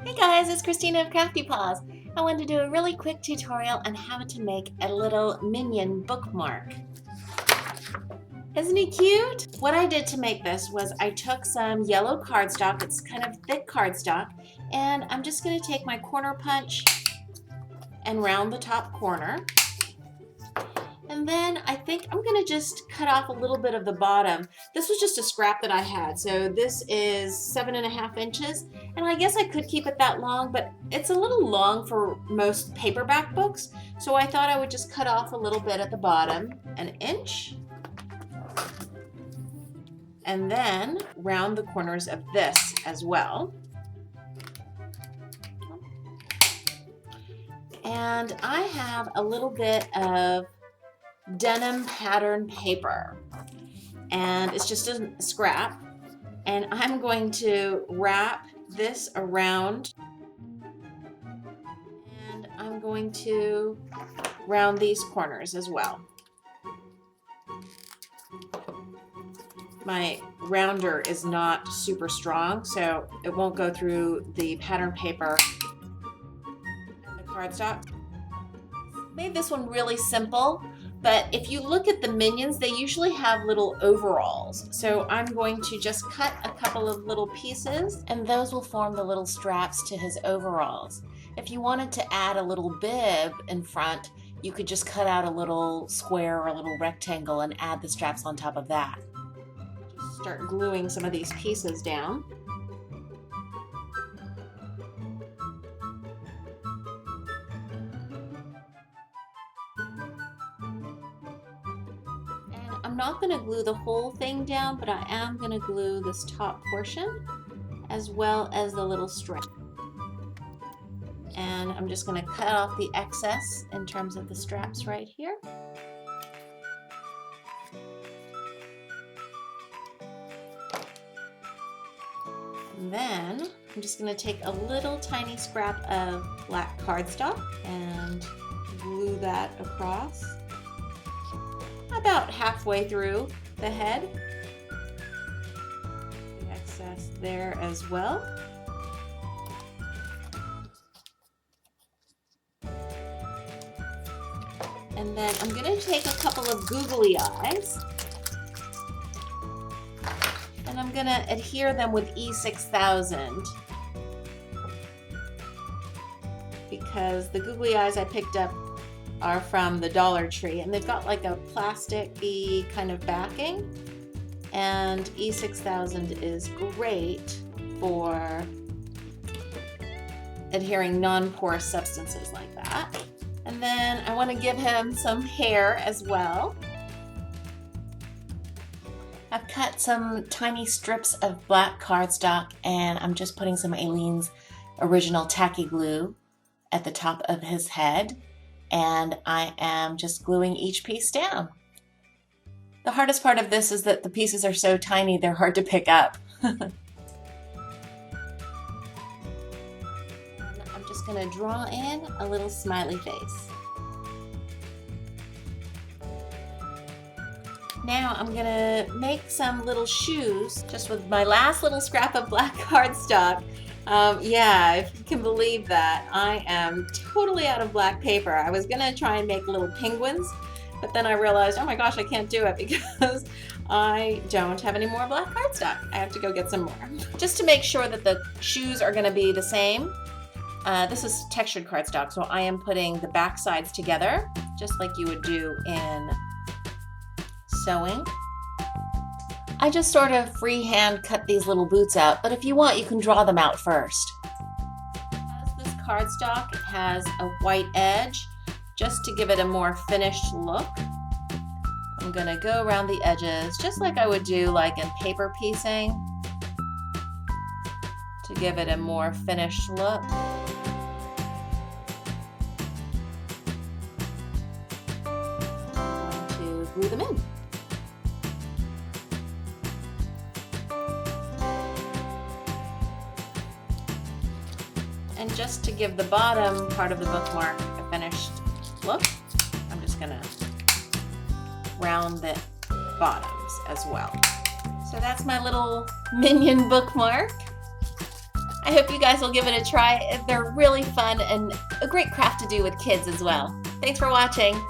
Hey guys, it's Christina of CraftyPaws. I wanted to do a really quick tutorial on how to make a little minion bookmark. Isn't he cute? What I did to make this was I took some yellow cardstock, it's kind of thick cardstock, and I'm just going to take my corner punch and round the top corner. And then I think I'm going to just cut off a little bit of the bottom. This was just a scrap that I had, so this is 7.5 inches, and I guess I could keep it that long, but it's a little long for most paperback books, so I thought I would just cut off a little bit at the bottom, 1 inch, and then round the corners of this as well. And I have a little bit of denim pattern paper, and it's just a scrap, and I'm going to wrap this around, and I'm going to round these corners as well. My rounder is not super strong, so it won't go through the pattern paper and the cardstock. Made this one really simple. But if you look at the Minions, they usually have little overalls. So I'm going to just cut a couple of little pieces, and those will form the little straps to his overalls. If you wanted to add a little bib in front, you could just cut out a little square or a little rectangle and add the straps on top of that. Just start gluing some of these pieces down. I'm not going to glue the whole thing down, but I am going to glue this top portion as well as the little strip. And I'm just going to cut off the excess in terms of the straps right here. And then I'm just going to take a little tiny scrap of black cardstock and glue that across. About halfway through the head. The excess there as well. And then I'm going to take a couple of googly eyes, and I'm going to adhere them with E6000 because the googly eyes I picked up are from the Dollar Tree, and they've got like a plasticky kind of backing, and E6000 is great for adhering non-porous substances like that. And then I want to give him some hair as well. I've cut some tiny strips of black cardstock, and I'm just putting some Aileen's original tacky glue at the top of his head. And I am just gluing each piece down. The hardest part of this is that the pieces are so tiny they're hard to pick up. I'm just going to draw in a little smiley face. Now I'm going to make some little shoes just with my last little scrap of black cardstock. Yeah, if you can believe that, I am totally out of black paper. I was gonna try and make little penguins, but then I realized, oh my gosh, I can't do it because I don't have any more black cardstock. I have to go get some more. Just to make sure that the shoes are gonna be the same, this is textured cardstock, so I am putting the back sides together, just like you would do in sewing. I just sort of freehand cut these little boots out, but if you want, you can draw them out first. As this cardstock has a white edge, just to give it a more finished look, I'm going to go around the edges, just like I would do like in paper piecing, to give it a more finished look. I'm going to glue them in. And just to give the bottom part of the bookmark a finished look, I'm just going to round the bottoms as well. So that's my little minion bookmark. I hope you guys will give it a try. They're really fun and a great craft to do with kids as well. Thanks for watching.